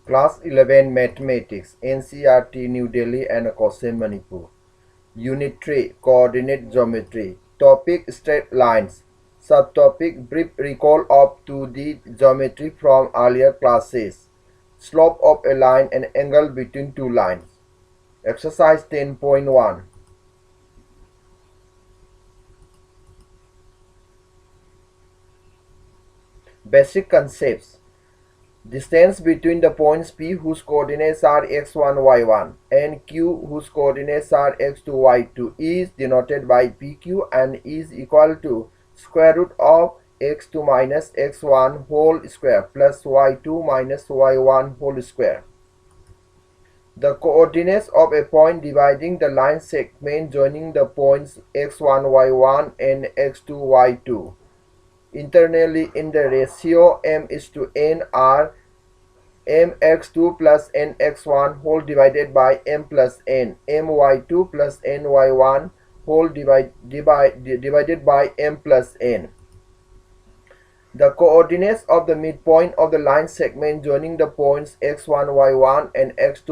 Class 11 Mathematics, NCERT, New Delhi and COHSEM, Manipur. Unit 3, Coordinate Geometry. Topic, Straight Lines. Subtopic, Brief Recall of 2D Geometry from earlier classes. Slope of a line and angle between two lines. Exercise 10.1. Basic Concepts. Distance between the points P whose coordinates are x1, y1 and Q whose coordinates are x2, y2 is denoted by PQ and is equal to square root of x2 minus x1 whole square plus y2 minus y1 whole square. The coordinates of a point dividing the line segment joining the points x1, y1 and x2, y2 internally in the ratio m:n are mx2 plus nx1 whole divided by m plus n, my2 plus ny1 whole divided by m plus n. The coordinates of the midpoint of the line segment joining the points x1, y1 and x2,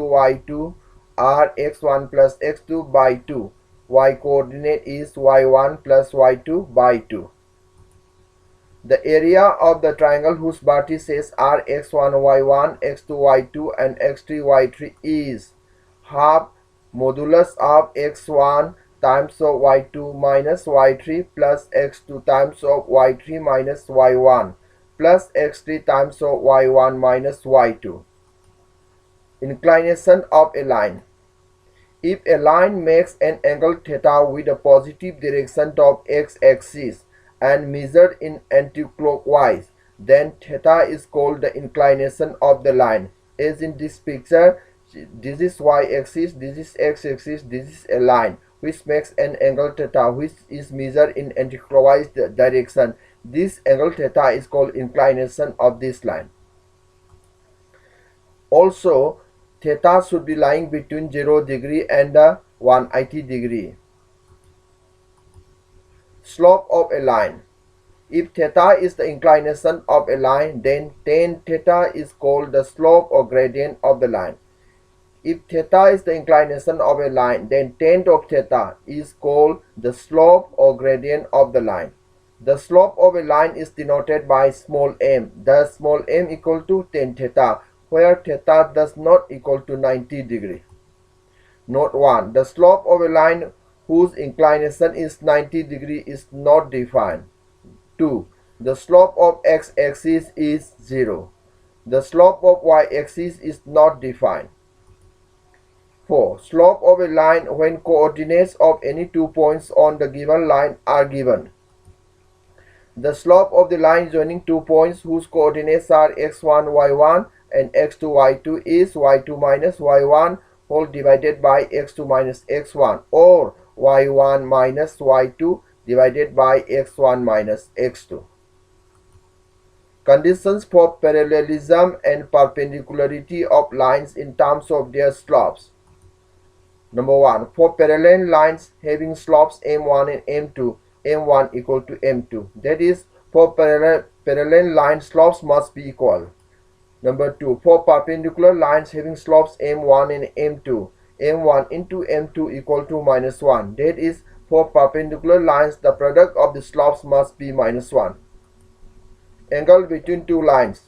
y2 are x1 plus x2 by 2. Y coordinate is y1 plus y2 by 2. The area of the triangle whose vertices are x1, y1, x2, y2 and x3, y3 is half modulus of x1 times of y2 minus y3 plus x2 times of y3 minus y1 plus x3 times of y1 minus y2. Inclination of a line. If a line makes an angle theta with a positive direction of x-axis and measured in anticlockwise, then theta is called the inclination of the line. As in this picture, this is y-axis, this is x-axis, this is a line which makes an angle theta which is measured in anticlockwise direction. This angle theta is called inclination of this line. Also, theta should be lying between 0 degree and 180 degree. Slope of a line. If theta is the inclination of a line, then tan theta is called the slope or gradient of the line. If theta is the inclination of a line, then tan of theta is called the slope or gradient of the line. The slope of a line is denoted by small m. Thus, small m equal to tan theta, where theta does not equal to 90 degree. Note 1. The slope of a line whose inclination is 90 degree is not defined. 2. The slope of x-axis is 0. The slope of y-axis is not defined. 4. Slope of a line when coordinates of any 2 points on the given line are given. The slope of the line joining 2 points whose coordinates are x1, y1 and x2, y2 is y2 minus y1 whole divided by x2 minus x1 or y1 minus y2 divided by x1 minus x2. Conditions for parallelism and perpendicularity of lines in terms of their slopes. Number 1. For parallel lines having slopes m1 and m2, m1 equal to m2. That is, for parallel line slopes must be equal. Number 2. For perpendicular lines having slopes m1 and m2, m1 into m2 equal to minus 1. That is, for perpendicular lines, the product of the slopes must be minus 1. Angle between two lines.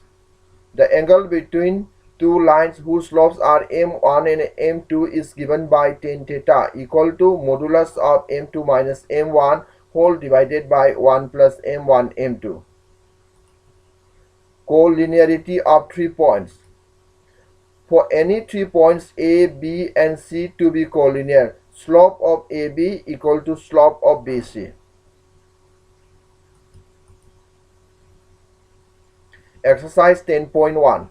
The angle between two lines whose slopes are m1 and m2 is given by tan theta equal to modulus of m2 minus m1 whole divided by 1 plus m1 m2. Collinearity of 3 points. For any 3 points A, B and C to be collinear, slope of AB equal to slope of BC. Exercise 10.1.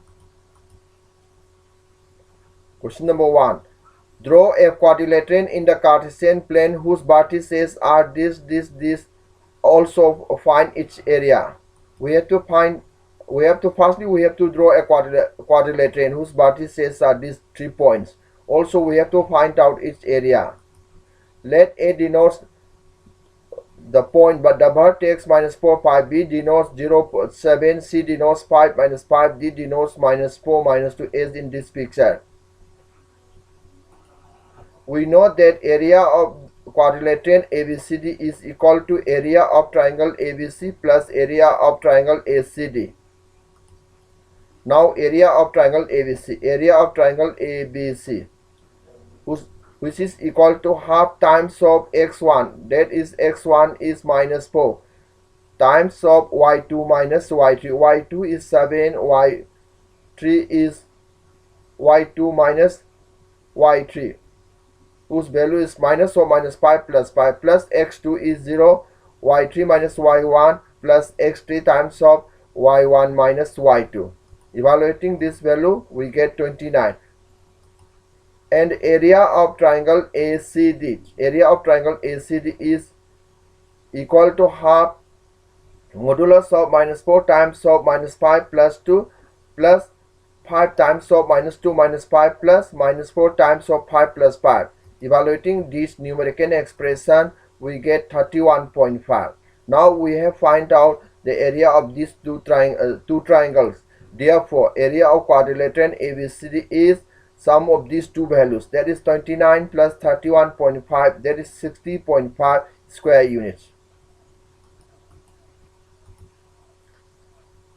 Question number 1. Draw a quadrilateral in the Cartesian plane whose vertices are this. Also find its area. We have to draw a quadrilateral whose vertices are these 3 points. Also, we have to find out its area. Let A denotes the point, but the vertex minus 4, 5, B denotes 0, 7, C denotes 5, minus 5, D denotes minus 4, minus 2 is in this picture. We know that area of quadrilateral ABCD is equal to area of triangle ABC plus area of triangle ACD. Now area of triangle ABC, which is equal to half times of x1, that is x1 is minus 4, times of y2 minus y3. y2 is 7, y3 is y2 minus y3, whose value is minus or minus 5 plus 5, plus x2 is 0, y3 minus y1 plus x3 times of y1 minus y2. Evaluating this value, we get 29. And area of triangle ACD is equal to half modulus of minus 4 times of minus 5 plus 2 plus 5 times of minus 2 minus 5 plus minus 4 times of 5 plus 5. Evaluating this numerical expression, we get 31.5. Now we have find out the area of these two triangles. Therefore, area of quadrilateral ABCD is sum of these two values, that is 29 plus 31.5, that is 60.5 square units.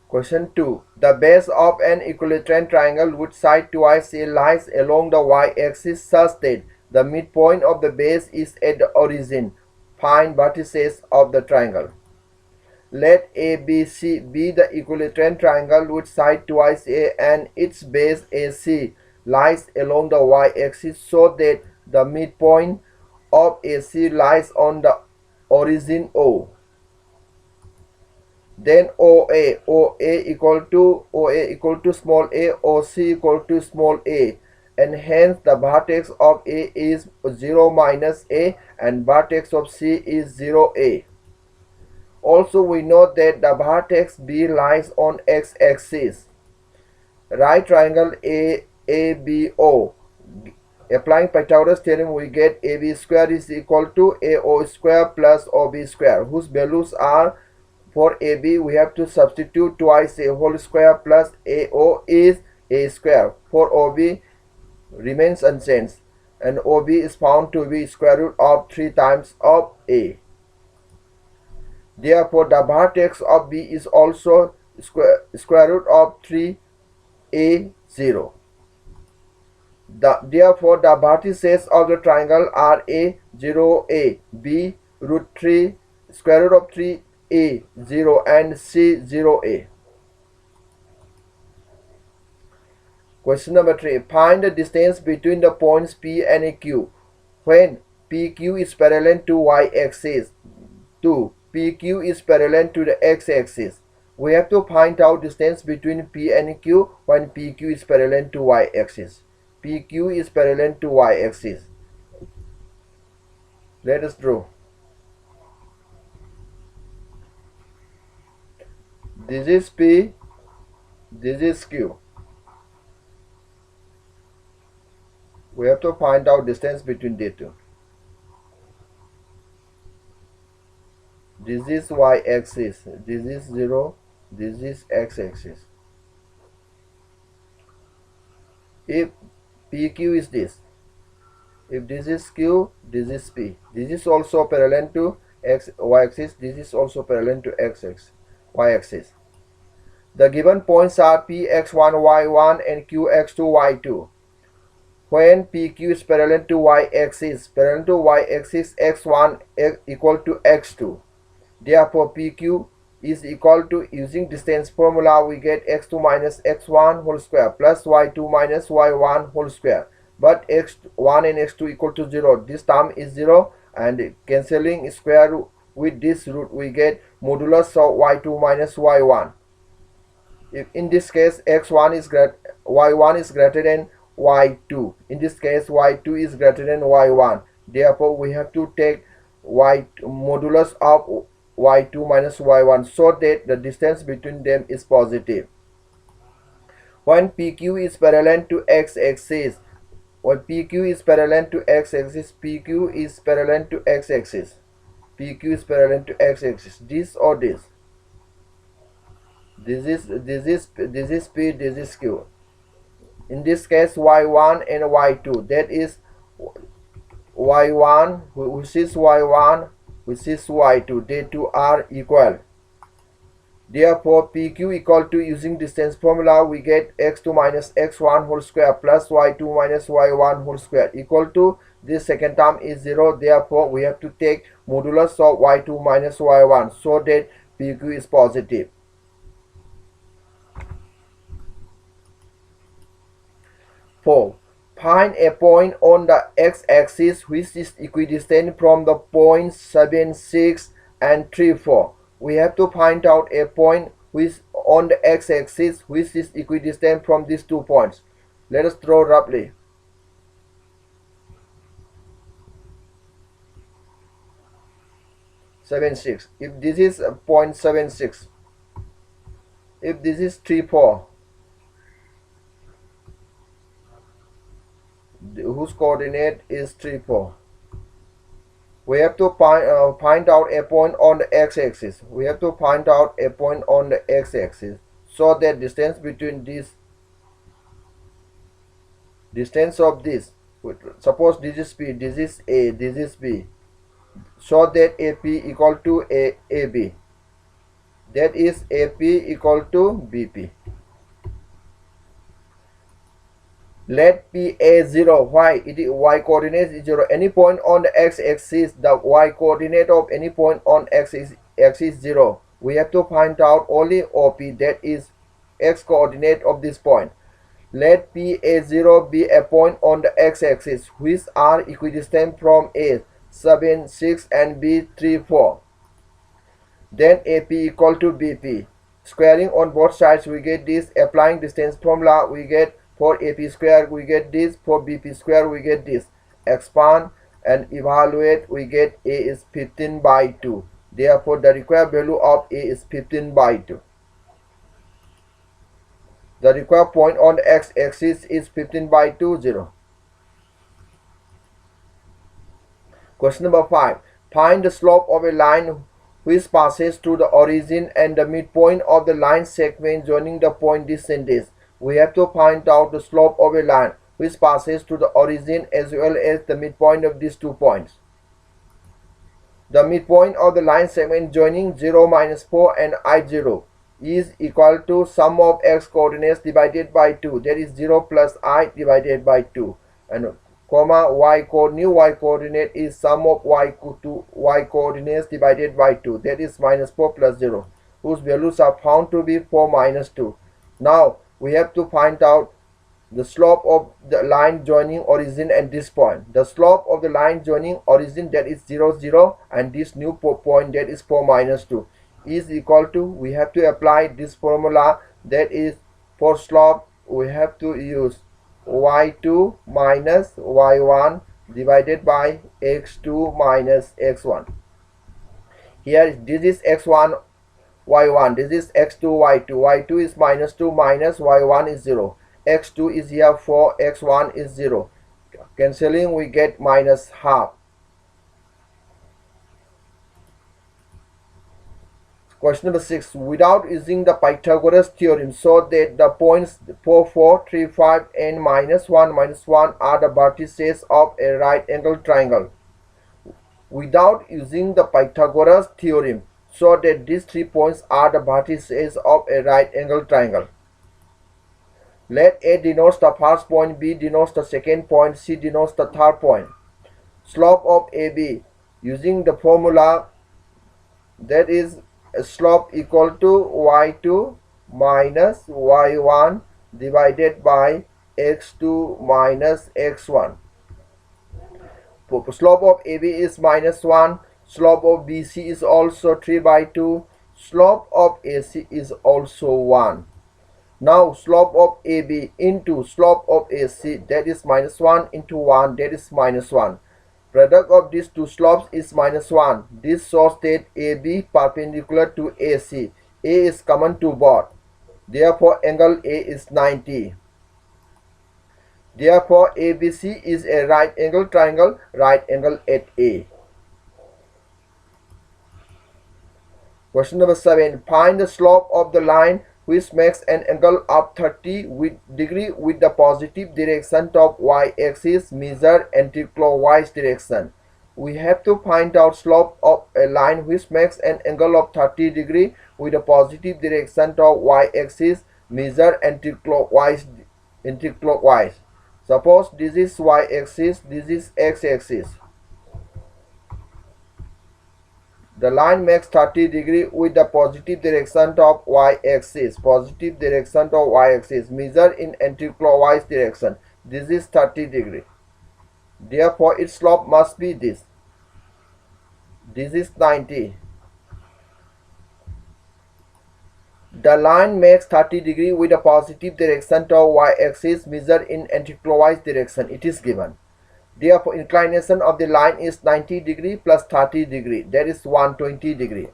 Question 2. The base of an equilateral triangle with side twice A lies along the y-axis such that the midpoint of the base is at the origin. Find vertices of the triangle. Let ABC be the equilateral triangle with side twice A and its base AC lies along the y-axis so that the midpoint of AC lies on the origin O. Then OA equal to small a, OC equal to small a, and hence the vertex of A is 0 minus A and vertex of C is 0A. Also we know that the vertex B lies on x-axis. Right triangle ABO. Applying Pythagoras theorem, we get AB square is equal to AO square plus OB square, whose values are, for AB we have to substitute twice A whole square plus AO is A square. For OB remains unchanged, and OB is found to be square root of 3 times of A. Therefore, the vertex of B is also square root of 3A0. Therefore, the vertices of the triangle are A, 0A, B, root 3, square root of 3A, 0, and C, 0A. Question number 3. Find the distance between the points P and Q when PQ is parallel to y-axis. 2. PQ is parallel to the x-axis. We have to find out distance between P and Q when PQ is parallel to y-axis. PQ is parallel to y-axis. Let us draw. This is P, this is Q. We have to find out distance between the two. This is y-axis, this is 0, this is x-axis. If PQ is this, if this is Q, this is P. This is also parallel to y-axis, this is also parallel to y-axis. The given points are Px1, y1 and Qx2, y2. When PQ is parallel to y-axis, x1 equal to x2. Therefore, PQ is equal to, using distance formula, we get x2 minus x1 whole square plus y2 minus y1 whole square. But x1 and x2 equal to 0. This term is 0, and cancelling square with this root, we get modulus of y2 minus y1. If in this case y1 is greater than y2, in this case y2 is greater than y1. Therefore, we have to take modulus of y2 minus y1 so that the distance between them is positive. When PQ is parallel to x-axis, PQ is parallel to x-axis. PQ is parallel to x-axis. This or this. This is P, this is Q. In this case, y1 and y2. That is y1, which is y1, which is y2. They two are equal. Therefore, PQ equal to, using distance formula, we get x2 minus x1 whole square plus y2 minus y1 whole square equal to, this second term is 0. Therefore, we have to take modulus of y2 minus y1 so that PQ is positive. Four, find a point on the x-axis which is equidistant from the points 7, 6 and 3, 4. We have to find out a point which on the x-axis which is equidistant from these 2 points. Let us draw roughly. 7, 6. If this is point 7, 6, if this is 3, 4, whose coordinate is 3, 4. We have to find out a point on the x-axis. We have to find out a point on the x-axis so that distance between this, distance of this, suppose this is P, this is A, this is B, so that AP equal to AB. That is AP equal to BP. Let P a 0. Why? Y coordinate is 0. Any point on the x-axis, the y coordinate of any point on x-axis is 0. We have to find out only OP, that is x coordinate of this point. Let P a 0 be a point on the x-axis which are equidistant from A, 7, 6 and B, 3, 4. Then AP equal to BP. Squaring on both sides, we get this. Applying distance formula, we get for AP square, we get this. For BP square, we get this. Expand and evaluate, we get A is 15 by 2. Therefore, the required value of A is 15 by 2. The required point on the x-axis is 15 by 2, 0. Question number 5. Find the slope of a line which passes through the origin and the midpoint of the line segment joining the point this and this. We have to find out the slope of a line which passes through the origin as well as the midpoint of these 2 points. The midpoint of the line segment joining 0, minus 4 and I0 is equal to sum of x coordinates divided by 2, that is 0 plus I divided by 2, and comma new y coordinate is sum of y coordinates divided by 2, that is minus 4 plus 0, whose values are found to be 4 minus 2. Now we have to find out the slope of the line joining origin and this point. The slope of the line joining origin, that is 0, 0, and this new point, that is 4 minus 2, is equal to, we have to apply this formula, that is for slope we have to use y2 minus y1 divided by x2 minus x1. Here this is x1 y1, this is x2 y2. Y2 is minus 2 minus y1 is 0. X2 is here 4, x1 is 0. Cancelling, we get minus half. Question number 6. Without using the Pythagoras theorem, so that the points 4, 4, 3, 5 and minus 1 are the vertices of a right angle triangle. Without using the Pythagoras theorem, so that these 3 points are the vertices of a right angle triangle. Let A denotes the first point, B denotes the second point, C denotes the third point. Slope of AB, using the formula, that is slope equal to y2 minus y1 divided by x2 minus x1. Slope of AB is minus 1. Slope of BC is also 3 by 2. Slope of AC is also 1. Now slope of AB into slope of AC, that is minus 1 into 1, that is minus 1. Product of these 2 slopes is minus 1. This shows that AB perpendicular to AC. A is common to both. Therefore, angle A is 90. Therefore, ABC is a right angle triangle, right angle at A. Question number 7. Find the slope of the line which makes an angle of 30 degree with the positive direction of y-axis measured anti-clockwise direction. We have to find out slope of a line which makes an angle of 30 degree with a positive direction of y-axis measured anti-clockwise. Suppose this is y-axis, this is x-axis. The line makes 30 degree with the positive direction of y-axis. Positive direction of y-axis measured in anti-clockwise direction. This is 30 degree. Therefore, its slope must be this. This is 90. The line makes 30 degree with a positive direction of y-axis measured in anti-clockwise direction. It is given. Therefore, inclination of the line is 90 degree plus 30 degree. That is 120 degree.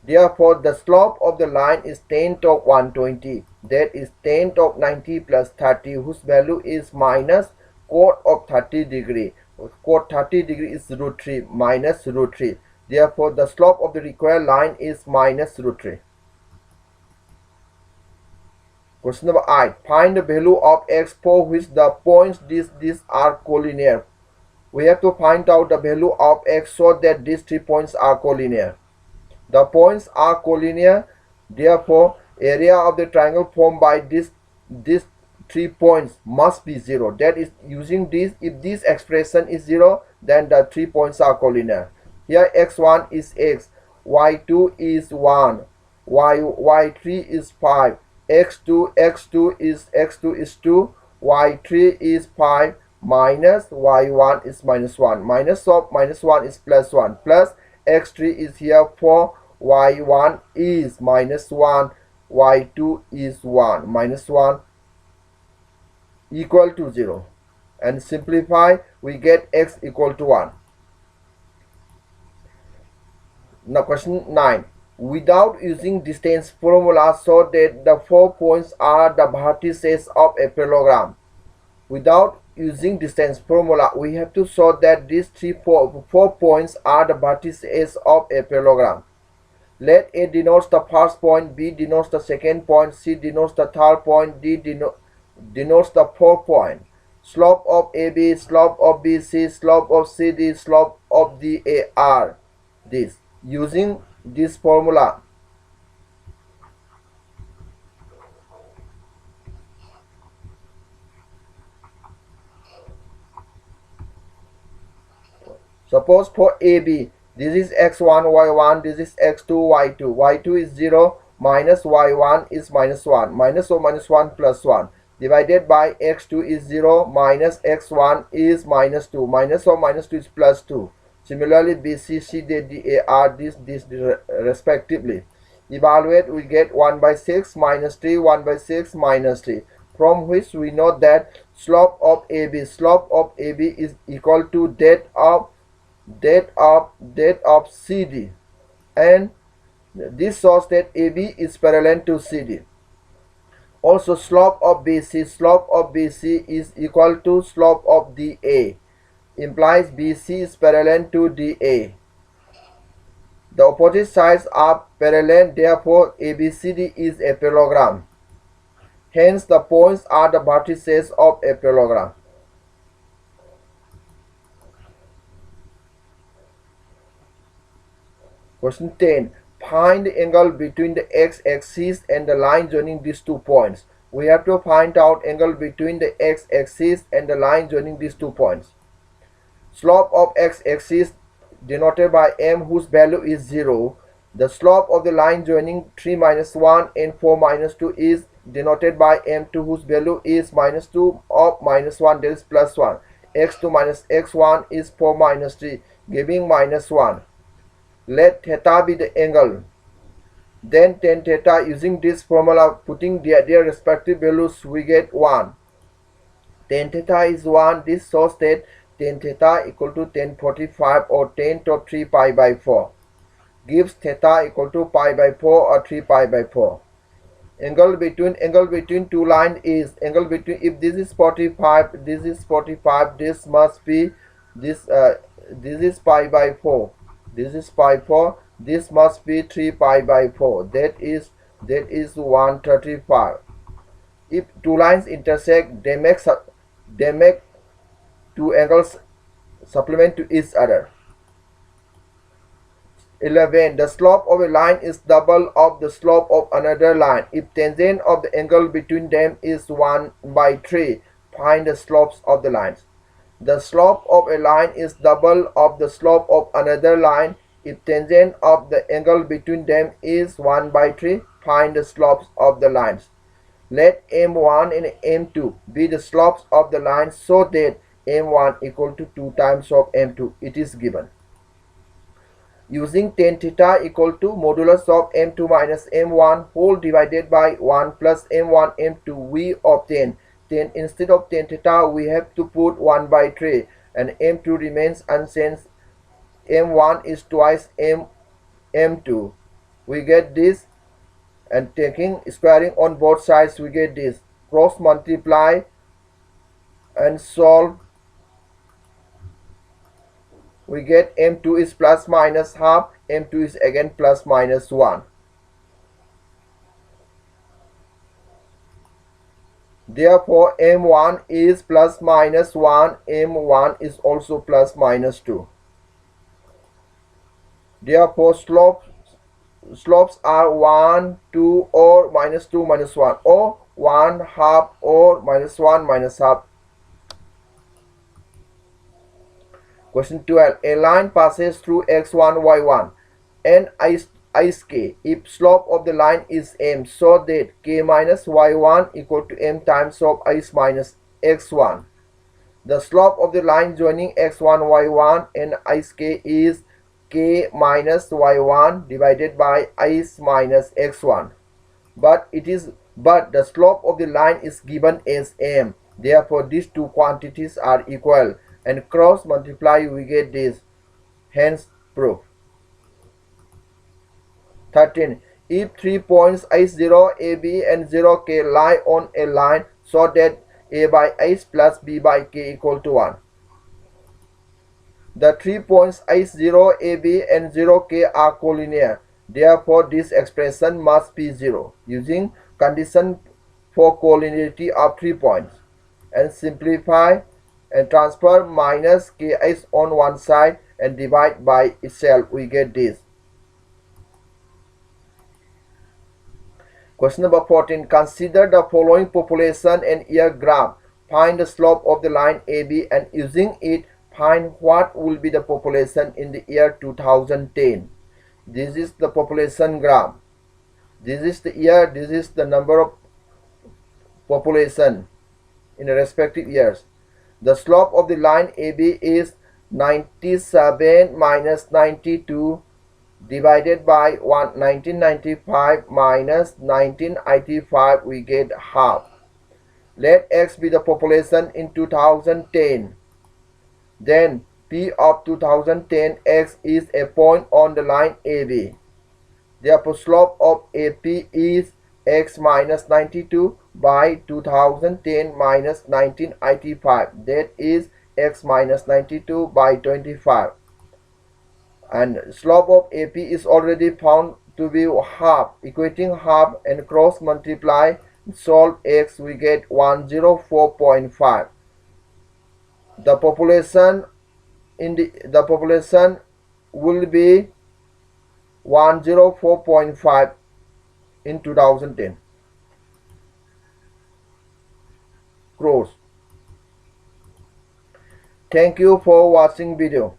Therefore, the slope of the line is tan of 120. That is tan of 90 plus 30, whose value is minus cot of 30 degree. Cot 30 degree is root 3 minus root 3. Therefore, the slope of the required line is minus root 3. Question number 8. Find the value of x for which the points these are collinear. We have to find out the value of x so that these 3 points are collinear. The points are collinear. Therefore, area of the triangle formed by these 3 points must be 0. That is, using this, if this expression is 0, then the 3 points are collinear. Here x1 is x, y2 is 1, y3 is 5, x2 is 2, y3 is 5, minus y1 is minus 1. Minus of minus 1 is plus 1. Plus x3 is here 4, y1 is minus 1, y2 is 1. Minus 1 equal to 0. And simplify, we get x equal to 1. Now question 9. Without using distance formula, so that the 4 points are the vertices of a parallelogram. Without using distance formula, we have to show that these 4 points are the vertices of a parallelogram. Let A denotes the first point, B denotes the second point, C denotes the third point, D denotes the fourth point. Slope of AB, slope of BC, slope of CD, slope of DA are this. Using this formula, suppose for AB, this is x1, y1, this is x2, y2. y2 is 0, minus y1 is minus 1. Minus of minus 1 plus 1. Divided by x2 is 0, minus x1 is minus 2. Minus of minus 2 is plus 2. Similarly, BC, CD, DA are this respectively. Evaluate, we get 1 by 6 minus 3, 1 by 6 minus 3. From which we know that slope of AB is equal to that of CD. And this shows that AB is parallel to CD. Also, slope of BC is equal to slope of DA. Implies BC is parallel to DA. The opposite sides are parallel, therefore ABCD is a parallelogram. Hence, the points are the vertices of a parallelogram. Question 10. Find the angle between the x-axis and the line joining these 2 points. We have to find out angle between the x-axis and the line joining these 2 points. Slope of x-axis denoted by m, whose value is 0. The slope of the line joining 3 minus 1 and 4 minus 2 is denoted by m2, whose value is minus 2 of minus 1, that is plus 1. x2 minus x1 is 4 minus 3, giving minus 1. Let theta be the angle. Then tan theta, using this formula, putting their respective values, we get 1. Tan theta is 1. This shows that tan theta equal to tan 45 or tan of 3 pi by 4. Gives theta equal to pi by 4 or 3 pi by 4. Angle between 2 lines is angle between, if this is 45, this is 45, this must be this is pi by 4. This is pi 4. This must be 3 pi by 4. That is 135. If two lines intersect, they make two angles supplement to each other. 11. The slope of a line is double of the slope of another line. If tangent of the angle between them is 1 by 3, find the slopes of the lines. The slope of a line is double of the slope of another line. If tangent of the angle between them is 1 by 3, find the slopes of the lines. Let M1 and M2 be the slopes of the lines so that M1 equal to 2 times of M2. It is given. Using tan theta equal to modulus of M2 minus M1 whole divided by 1 plus M1 M2, we obtain tan. Instead of tan theta, we have to put 1 by 3 and M2 remains unchanged. M1 is twice M2. We get this, and squaring on both sides, we get this. Cross multiply and solve. We get M2 is plus minus half, M2 is again plus minus 1. Therefore, M1 is plus minus 1, M1 is also plus minus 2. Therefore, slopes are 1, 2, or minus 2, minus 1, or 1 half, or minus 1, minus half. Question 12. A line passes through x1, y1 and ice k if slope of the line is m, so that k minus y1 equal to m times of ice minus x1. The slope of the line joining x1, y1 and ice k is k minus y1 divided by ice minus x1. But the slope of the line is given as m. Therefore, these two quantities are equal, and cross multiply, we get this. Hence, proof. 13. If 3 points I0, AB and 0K lie on a line so that A by H plus B by K equal to 1. The 3 points I0, AB and 0K are collinear. Therefore, this expression must be 0. Using condition for collinearity of 3 points, and simplify and transfer minus kh on one side and divide by itself, we get this. Question number 14. Consider the following population and year graph. Find the slope of the line AB and using it, find what will be the population in the year 2010. This is the population graph. This is the year, this is the number of population in the respective years. The slope of the line AB is 97 minus 92 divided by 1995 minus 1985, we get half. Let X be the population in 2010. Then P of 2010, X is a point on the line AB. Therefore, slope of AP is X minus 92 by 2010 minus 1985. That is X minus 92 by 25. And slope of AP is already found to be half, equating half, and cross multiply, solve X, we get 104.5. The population will be 104.5 in 2010 crores. Thank you for watching video.